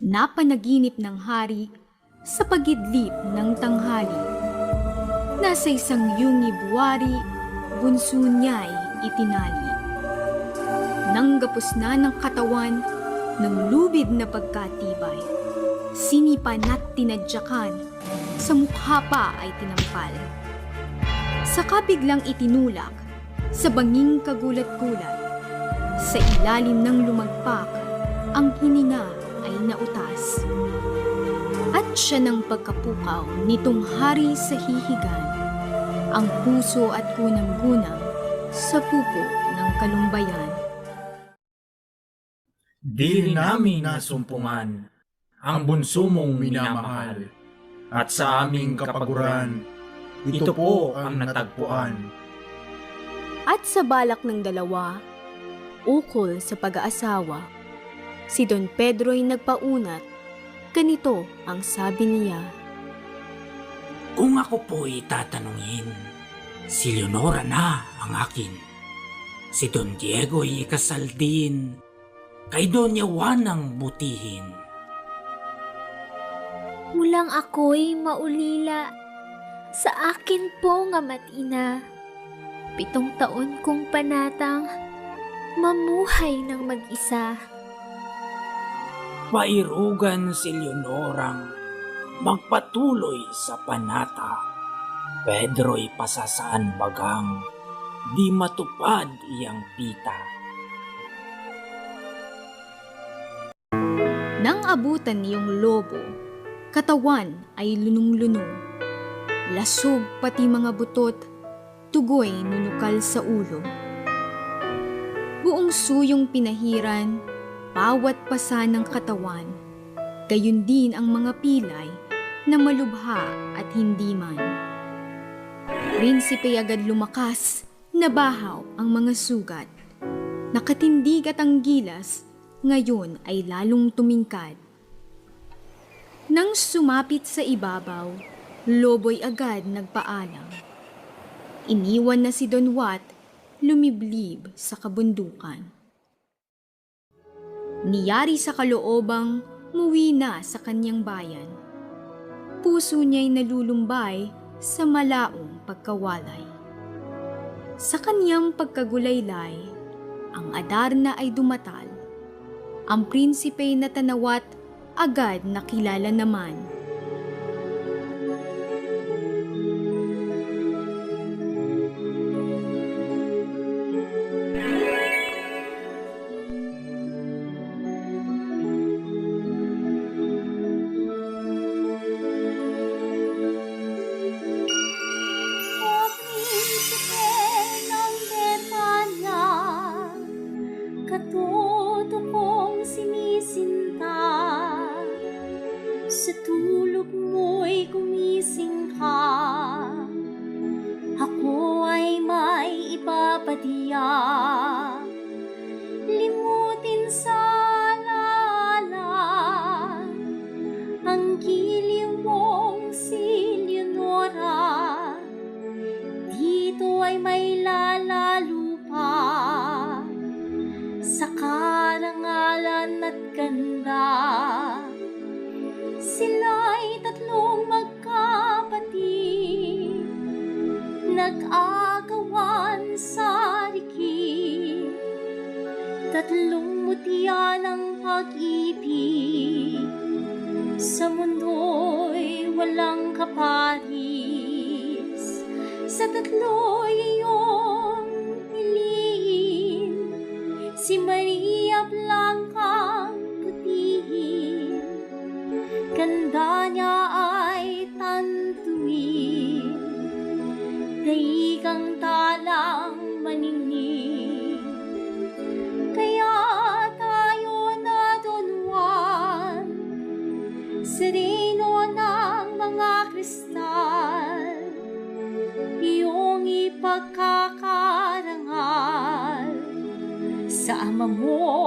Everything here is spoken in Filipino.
Napanaginip ng hari sa pagidlip ng tanghali. Nasa isang yungi buwari, bunso niya'y itinali. Nang gapos na ng katawan ng lubid na pagkatibay, sinipan at tinadyakan, sa mukha pa ay tinampal. Saka biglang itinulak sa banging kagulat-gulat, sa ilalim ng lumagpak ang hininga ay nautas. At siya ng pagkapukaw nitong hari sa hihigan, ang puso at gunang-gunang sa pupo ng kalumbayan. Di rin namin nasumpungan ang bunso mong minamahal, at sa aming kapaguran, ito po ang natagpuan. At sa balak ng dalawa, ukol sa pag-aasawa, si Don Pedro'y nagpaunat, ganito ang sabi niya. Kung ako po'y tatanungin, si Leonora na ang akin. Si Don Diego'y ikasal din, kay Doña Juanang butihin. Mulang ako'y maulila, sa akin po nga matina. 7 taon kong panatang, mamuhay ng mag-isa. Pairugan si Leonorang magpatuloy sa panata. Pedro'y pasasaan bagang di matupad iyang pita. Nang abutan niyong lobo, katawan ay lunong-lunong. Lasog pati mga butot, tugoy nunukal sa ulo. Buong suyong pinahiran, bawat pasa ng katawan, gayon din ang mga pilay na malubha at hindi man. Prinsipe agad lumakas, nabahaw ang mga sugat. Nakatindig at ang gilas, ngayon ay lalong tumingkad. Nang sumapit sa ibabaw, lobo'y agad nagpaalam. Iniwan na si Don Wat, lumiblib sa kabundukan. Niyari sa kaloobang muwi na sa kanyang bayan. Puso niya'y nalulumbay sa malaong pagkawalay. Sa kanyang pagkagulaylay, ang Adarna ay dumatal. Ang prinsipey na tanawat agad nakilala naman. Sa tulog mo'y gumising ka, ako ay may ipapadiya. Limutin sa alala ang giliw mong si Leonora. Dito ay may lalalo pa sa karangalan at ganda. Sila'y 3 magkapatid, nag-agawan sa rikid. 3 mutya ng pag-ibig, sa mundo'y walang kaparis. Sa 3 iyong piliin, si Maria Blanca putihin. Ganda niya ay tantuin, dahigang talang maningning. Kaya tayo na Don Juan, sereno ng mga kristal, iyong ipagkakarangal sa ama mo